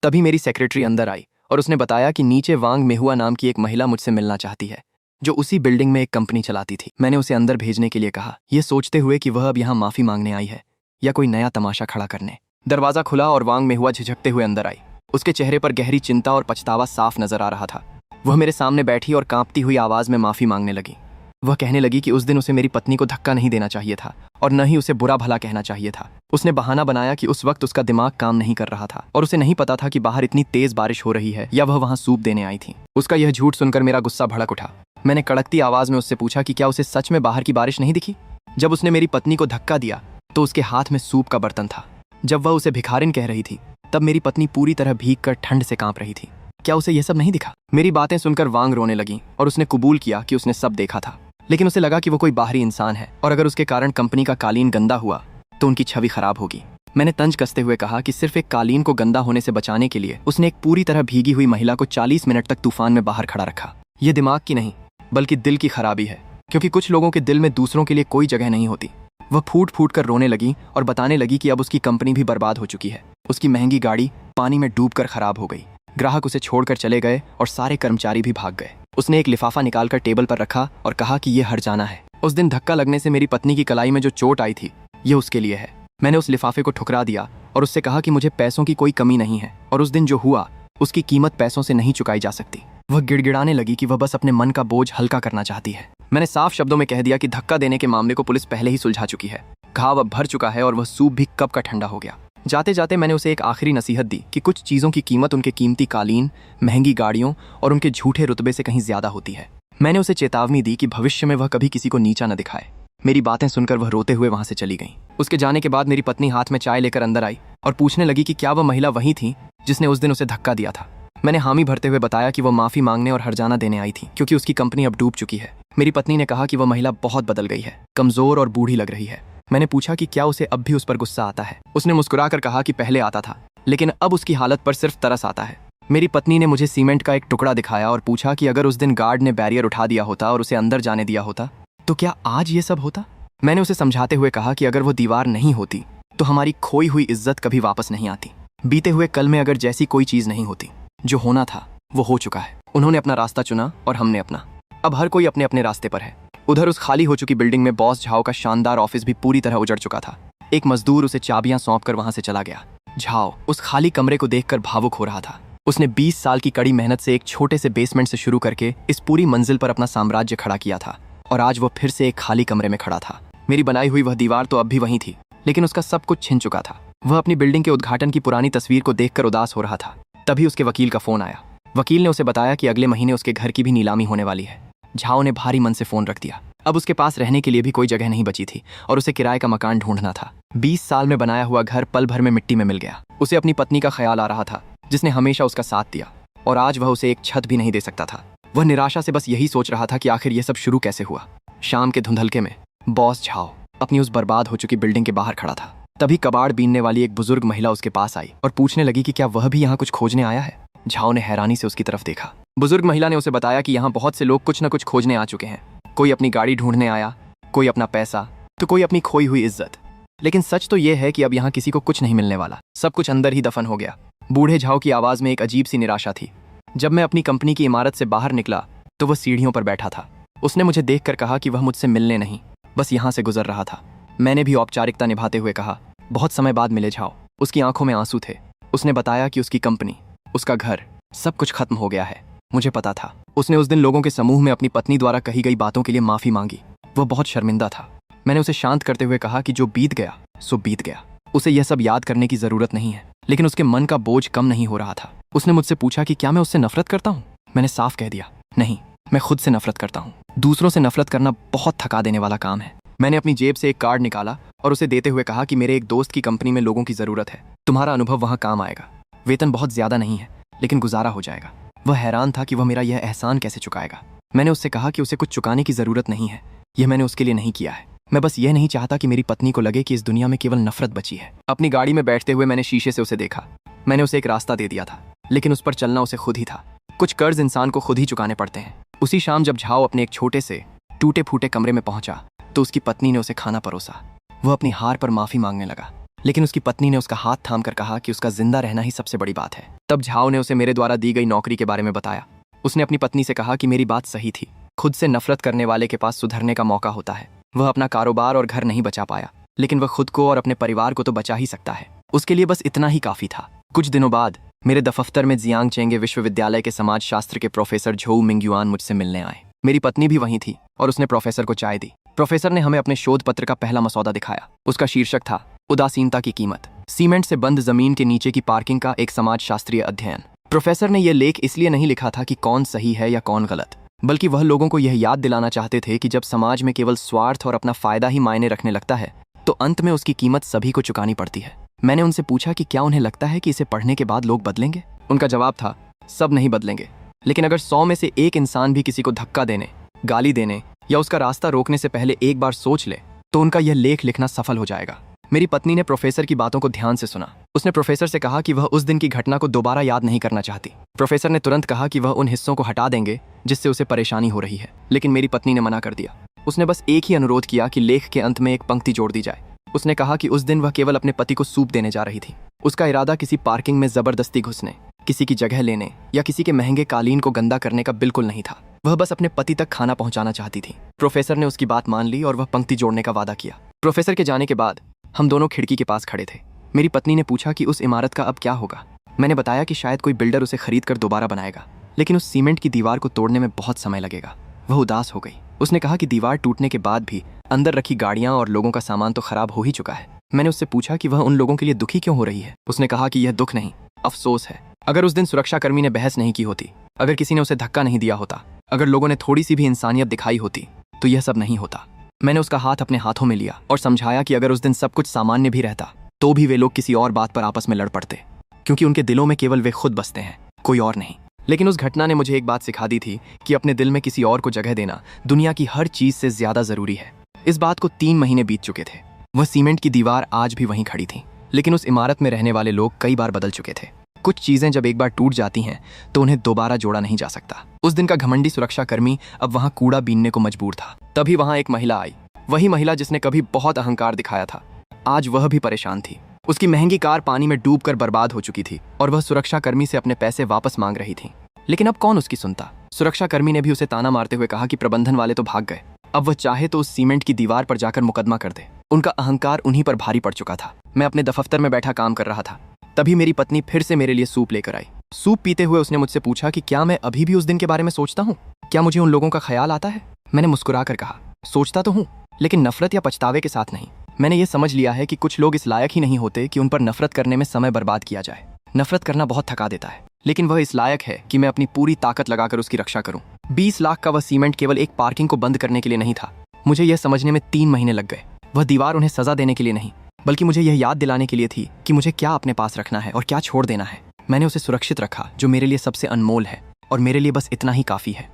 तभी मेरी सेक्रेटरी अंदर आई और उसने बताया कि नीचे वांग मेहुआ नाम की एक महिला मुझसे मिलना चाहती है, जो उसी बिल्डिंग में एक कंपनी चलाती थी। मैंने उसे अंदर भेजने के लिए कहा, यह सोचते हुए कि वह अब यहाँ माफी मांगने आई है या कोई नया तमाशा खड़ा करने। दरवाजा खुला और वांग मेहुआ झिझकते हुए अंदर आई। उसके चेहरे पर गहरी चिंता और पछतावा साफ नजर आ रहा था। वह मेरे सामने बैठी और कांपती हुई आवाज में माफी मांगने लगी। वह कहने लगी कि उस दिन उसे मेरी पत्नी को धक्का नहीं देना चाहिए था और न ही उसे बुरा भला कहना चाहिए था। उसने बहाना बनाया कि उस वक्त उसका दिमाग काम नहीं कर रहा था और उसे नहीं पता था कि बाहर इतनी तेज बारिश हो रही है या वह वहां सूप देने आई थी। उसका यह झूठ सुनकर मेरा गुस्सा भड़क उठा। मैंने कड़कती आवाज में उससे पूछा कि क्या उसे सच में बाहर की बारिश नहीं दिखी। जब उसने मेरी पत्नी को धक्का दिया तो उसके हाथ में सूप का बर्तन था। जब वह उसे भिखारिन कह रही थी तब मेरी पत्नी पूरी तरह भीग कर ठंड से कांप रही थी। क्या उसे यह सब नहीं दिखा? मेरी बातें सुनकर वांग रोने लगी और उसने कबूल किया कि उसने सब देखा था, लेकिन उसे लगा कि वो कोई बाहरी इंसान है और अगर उसके कारण कंपनी का कालीन गंदा हुआ तो उनकी छवि खराब होगी। मैंने तंज कसते हुए कहा कि सिर्फ एक कालीन को गंदा होने से बचाने के लिए उसने एक पूरी तरह भीगी हुई महिला को 40 मिनट तक तूफान में बाहर खड़ा रखा। यह दिमाग की नहीं बल्कि दिल की खराबी है, क्योंकि कुछ लोगों के दिल में दूसरों के लिए कोई जगह नहीं होती। वह फूट फूट कर रोने लगी और बताने लगी कि अब उसकी कंपनी भी बर्बाद हो चुकी है। उसकी महंगी गाड़ी पानी में डूबकर खराब हो गई, ग्राहक उसे छोड़कर चले गए और सारे कर्मचारी भी भाग गए। उसने एक लिफाफा निकालकर टेबल पर रखा और कहा कि यह हर्जाना है। उस दिन धक्का लगने से मेरी पत्नी की कलाई में जो चोट आई थी यह उसके लिए है। मैंने उस लिफाफे को ठुकरा दिया और उससे कहा कि मुझे पैसों की कोई कमी नहीं है और उस दिन जो हुआ उसकी कीमत पैसों से नहीं चुकाई जा सकती। वह गिड़गिड़ाने लगी कि वह बस अपने मन का बोझ हल्का करना चाहती है। मैंने साफ शब्दों में कह दिया कि धक्का देने के मामले को पुलिस पहले ही सुलझा चुकी है। घाव अब भर चुका है और वह सूप भी कब का ठंडा हो गया। जाते जाते मैंने उसे एक आखिरी नसीहत दी कि कुछ चीज़ों की कीमत उनके कीमती कालीन, महंगी गाड़ियों और उनके झूठे रुतबे से कहीं ज्यादा होती है। मैंने उसे चेतावनी दी कि भविष्य में वह कभी किसी को नीचा न दिखाए। मेरी बातें सुनकर वह रोते हुए वहां से चली गई। उसके जाने के बाद मेरी पत्नी हाथ में चाय लेकर अंदर आई और पूछने लगी कि क्या वह महिला वही थी जिसने उस दिन उसे धक्का दिया था। मैंने हामी भरते हुए बताया कि वह माफी मांगने और हर्जाना देने आई थी, क्योंकि उसकी कंपनी अब डूब चुकी है। मेरी पत्नी ने कहा कि वह महिला बहुत बदल गई है, कमजोर और बूढ़ी लग रही है। मैंने पूछा कि क्या उसे अब भी उस पर गुस्सा आता है। उसने मुस्कुराकर कहा कि पहले आता था, लेकिन अब उसकी हालत पर सिर्फ तरस आता है। मेरी पत्नी ने मुझे सीमेंट का एक टुकड़ा दिखाया और पूछा कि अगर उस दिन गार्ड ने बैरियर उठा दिया होता और उसे अंदर जाने दिया होता तो क्या आज ये सब होता। मैंने उसे समझाते हुए कहा कि अगर वो दीवार नहीं होती तो हमारी खोई हुई इज्जत कभी वापस नहीं आती। बीते हुए कल में अगर जैसी कोई चीज नहीं होती, जो होना था वो हो चुका है। उन्होंने अपना रास्ता चुना और हमने अपना। अब हर कोई अपने अपने रास्ते पर है। उधर उस खाली हो चुकी बिल्डिंग में बॉस झाओ का शानदार ऑफिस भी पूरी तरह उजड़ चुका था। एक मजदूर उसे चाबियां सौंपकर वहां से चला गया। झाओ उस खाली कमरे को देखकर भावुक हो रहा था। उसने 20 साल की कड़ी मेहनत से एक छोटे से बेसमेंट से शुरू करके इस पूरी मंजिल पर अपना साम्राज्य खड़ा किया था और आज वो फिर से एक खाली कमरे में खड़ा था। मेरी बनाई हुई वह दीवार तो अब भी वहीं थी, लेकिन उसका सब कुछ छिन चुका था। वह अपनी बिल्डिंग के उद्घाटन की पुरानी तस्वीर को देखकर उदास हो रहा था। तभी उसके वकील का फोन आया। वकील ने उसे बताया कि अगले महीने उसके घर की भी नीलामी होने वाली है। झाओ ने भारी मन से फोन रख दिया। अब उसके पास रहने के लिए भी कोई जगह नहीं बची थी और उसे किराए का मकान ढूंढना था। 20 साल में बनाया हुआ घर पल भर में मिट्टी में मिल गया। उसे अपनी पत्नी का ख्याल आ रहा था, जिसने हमेशा उसका साथ दिया, और आज वह उसे एक छत भी नहीं दे सकता था। वह निराशा से बस यही सोच रहा था कि आखिर यह सब शुरू कैसे हुआ। शाम के धुंधलके में बॉस झाओ अपनी उस बर्बाद हो चुकी बिल्डिंग के बाहर खड़ा था। तभी कबाड़ बीनने वाली एक बुजुर्ग महिला उसके पास आई और पूछने लगी कि क्या वह भी यहाँ कुछ खोजने आया है। झाओ ने हैरानी से उसकी तरफ देखा। बुजुर्ग महिला ने उसे बताया कि यहाँ बहुत से लोग कुछ न कुछ खोजने आ चुके हैं। कोई अपनी गाड़ी ढूंढने आया, कोई अपना पैसा, तो कोई अपनी खोई हुई इज्जत। लेकिन सच तो यह है कि अब यहाँ किसी को कुछ नहीं मिलने वाला, सब कुछ अंदर ही दफन हो गया। बूढ़े झाओ की आवाज में एक अजीब सी निराशा थी। जब मैं अपनी कंपनी की इमारत से बाहर निकला तो वह सीढ़ियों पर बैठा था। उसने मुझे देखकर कहा कि वह मुझसे मिलने नहीं, बस यहाँ से गुजर रहा था। मैंने भी औपचारिकता निभाते हुए कहा, बहुत समय बाद मिले झाओ। उसकी आंखों में आंसू थे। उसने बताया कि उसकी कंपनी, उसका घर, सब कुछ खत्म हो गया है। मुझे पता था। उसने उस दिन लोगों के समूह में अपनी पत्नी द्वारा कही गई बातों के लिए माफी मांगी। वह बहुत शर्मिंदा था। मैंने उसे शांत करते हुए कहा कि जो बीत गया सो बीत गया, उसे यह सब याद करने की जरूरत नहीं है। लेकिन उसके मन का बोझ कम नहीं हो रहा था। उसने मुझसे पूछा कि क्या मैं उससे नफरत करता हूँ। मैंने साफ कह दिया, नहीं, मैं खुद से नफरत करता हूँ। दूसरों से नफरत करना बहुत थका देने वाला काम है। मैंने अपनी जेब से एक कार्ड निकाला और उसे देते हुए कहा कि मेरे एक दोस्त की कंपनी में लोगों की जरूरत है, तुम्हारा अनुभव वहाँ काम आएगा। वेतन बहुत ज्यादा नहीं है, लेकिन गुजारा हो जाएगा। वह हैरान था कि वह मेरा यह एहसान कैसे चुकाएगा। मैंने उससे कहा कि उसे कुछ चुकाने की जरूरत नहीं है, यह मैंने उसके लिए नहीं किया है। मैं बस यह नहीं चाहता कि मेरी पत्नी को लगे कि इस दुनिया में केवल नफरत बची है। अपनी गाड़ी में बैठते हुए मैंने शीशे से उसे देखा। मैंने उसे एक रास्ता दे दिया था, लेकिन उस पर चलना उसे खुद ही था। कुछ कर्ज इंसान को खुद ही चुकाने पड़ते हैं। उसी शाम जब झाओ अपने एक छोटे से टूटे फूटे कमरे में पहुंचा तो उसकी पत्नी ने उसे खाना परोसा। वह अपनी हार पर माफी मांगने लगा, लेकिन उसकी पत्नी ने उसका हाथ थाम कर कहा कि उसका जिंदा रहना ही सबसे बड़ी बात है। तब झाओ ने उसे मेरे द्वारा दी गई नौकरी के बारे में बताया। उसने अपनी पत्नी से कहा कि मेरी बात सही थी, खुद से नफरत करने वाले के पास सुधरने का मौका होता है। वह अपना कारोबार और घर नहीं बचा पाया, लेकिन वह खुद को और अपने परिवार को तो बचा ही सकता है। उसके लिए बस इतना ही काफी था। कुछ दिनों बाद मेरे दफ्तर में जियांग चेंगे विश्वविद्यालय के समाज शास्त्र के प्रोफेसर झोउ मिंगयुआन मुझसे मिलने आए। मेरी पत्नी भी वहीं थी और उसने प्रोफेसर को चाय दी। प्रोफेसर ने हमें अपने शोध पत्र का पहला मसौदा दिखाया। उसका शीर्षक था उदासीनता की कीमत, सीमेंट से बंद जमीन के नीचे की पार्किंग का एक समाज शास्त्रीय अध्ययन। प्रोफेसर ने यह लेख इसलिए नहीं लिखा था कि कौन सही है या कौन गलत, बल्कि वह लोगों को यह याद दिलाना चाहते थे कि जब समाज में केवल स्वार्थ और अपना फायदा ही मायने रखने लगता है तो अंत में उसकी कीमत सभी को चुकानी पड़ती है। मैंने उनसे पूछा कि क्या उन्हें लगता है कि इसे पढ़ने के बाद लोग बदलेंगे। उनका जवाब था, सब नहीं बदलेंगे, लेकिन अगर 100 में से एक इंसान भी किसी को धक्का देने, गाली देने या उसका रास्ता रोकने से पहले एक बार सोच ले तो उनका यह लेख लिखना सफल हो जाएगा। मेरी पत्नी ने प्रोफेसर की बातों को ध्यान से सुना। उसने प्रोफेसर से कहा कि वह उस दिन की घटना को दोबारा याद नहीं करना चाहती। प्रोफेसर ने तुरंत कहा कि वह उन हिस्सों को हटा देंगे जिससे उसे परेशानी हो रही है, लेकिन मेरी पत्नी ने मना कर दिया। उसने बस एक ही अनुरोध किया कि लेख के अंत में एक पंक्ति जोड़ दी जाए। उसने कहा कि उस दिन वह केवल अपने पति को सूप देने जा रही थी। उसका इरादा किसी पार्किंग में जबरदस्ती घुसने, किसी की जगह लेने या किसी के महंगे कालीन को गंदा करने का बिल्कुल नहीं था। वह बस अपने पति तक खाना पहुंचाना चाहती थी। प्रोफेसर ने उसकी बात मान ली और वह पंक्ति जोड़ने का वादा किया। प्रोफेसर के जाने के बाद हम दोनों खिड़की के पास खड़े थे। मेरी पत्नी ने पूछा कि उस इमारत का अब क्या होगा। मैंने बताया कि शायद कोई बिल्डर उसे खरीद कर दोबारा बनाएगा, लेकिन उस सीमेंट की दीवार को तोड़ने में बहुत समय लगेगा। वह उदास हो गई। उसने कहा कि दीवार टूटने के बाद भी अंदर रखी गाड़ियां और लोगों का सामान तो खराब हो ही चुका है। मैंने उससे पूछा कि वह उन लोगों के लिए दुखी क्यों हो रही है। उसने कहा कि यह दुख नहीं, अफसोस है। अगर उस दिन सुरक्षाकर्मी ने बहस नहीं की होती, अगर किसी ने उसे धक्का नहीं दिया होता, अगर लोगों ने थोड़ी सी भी इंसानियत दिखाई होती तो यह सब नहीं होता। मैंने उसका हाथ अपने हाथों में लिया और समझाया कि अगर उस दिन सब कुछ सामान्य भी रहता तो भी वे लोग किसी और बात पर आपस में लड़ पड़ते, क्योंकि उनके दिलों में केवल वे खुद बसते हैं, कोई और नहीं। लेकिन उस घटना ने मुझे एक बात सिखा दी थी कि अपने दिल में किसी और को जगह देना दुनिया की हर चीज से ज्यादा जरूरी है। इस बात को 3 महीने बीत चुके थे। वह सीमेंट की दीवार आज भी वहीं खड़ी थी, लेकिन उस इमारत में रहने वाले लोग कई बार बदल चुके थे। कुछ चीजें जब एक बार टूट जाती हैं तो उन्हें दोबारा जोड़ा नहीं जा सकता। उस दिन का घमंडी सुरक्षाकर्मी अब वहां कूड़ा बीनने को मजबूर था। तभी वहां एक महिला आई, वही महिला जिसने कभी बहुत अहंकार दिखाया था। आज वह भी परेशान थी। उसकी महंगी कार पानी में डूबकर बर्बाद हो चुकी थी और वह सुरक्षाकर्मी से अपने पैसे वापस मांग रही थी। लेकिन अब कौन उसकी सुनता। सुरक्षाकर्मी ने भी उसे ताना मारते हुए कहा कि प्रबंधन वाले तो भाग गए, अब वह चाहे तो उस सीमेंट की दीवार पर जाकर मुकदमा कर दे। उनका अहंकार उन्हीं पर भारी पड़ चुका था। मैं अपने दफ्तर में बैठा काम कर रहा था। तभी मेरी पत्नी फिर से मेरे लिए सूप लेकर आई। सूप पीते हुए उसने मुझसे पूछा कि क्या मैं अभी भी उस दिन के बारे में सोचता हूँ, क्या मुझे उन लोगों का ख्याल आता है। मैंने मुस्कुराकर कहा, सोचता तो हूँ, लेकिन नफरत या पछतावे के साथ नहीं। मैंने ये समझ लिया है कि कुछ लोग इस लायक ही नहीं होते कि उन पर नफरत करने में समय बर्बाद किया जाए। नफरत करना बहुत थका देता है, लेकिन वह इस लायक है कि मैं अपनी पूरी ताकत लगाकर उसकी रक्षा करूं। 20 लाख का वह सीमेंट केवल एक पार्किंग को बंद करने के लिए नहीं था। मुझे यह समझने में 3 महीने लग गए। वह दीवार उन्हें सजा देने के लिए नहीं, बल्कि मुझे यह याद दिलाने के लिए थी कि मुझे क्या अपने पास रखना है और क्या छोड़ देना है। मैंने उसे सुरक्षित रखा, जो मेरे लिए सबसे अनमोल है, और मेरे लिए बस इतना ही काफी है।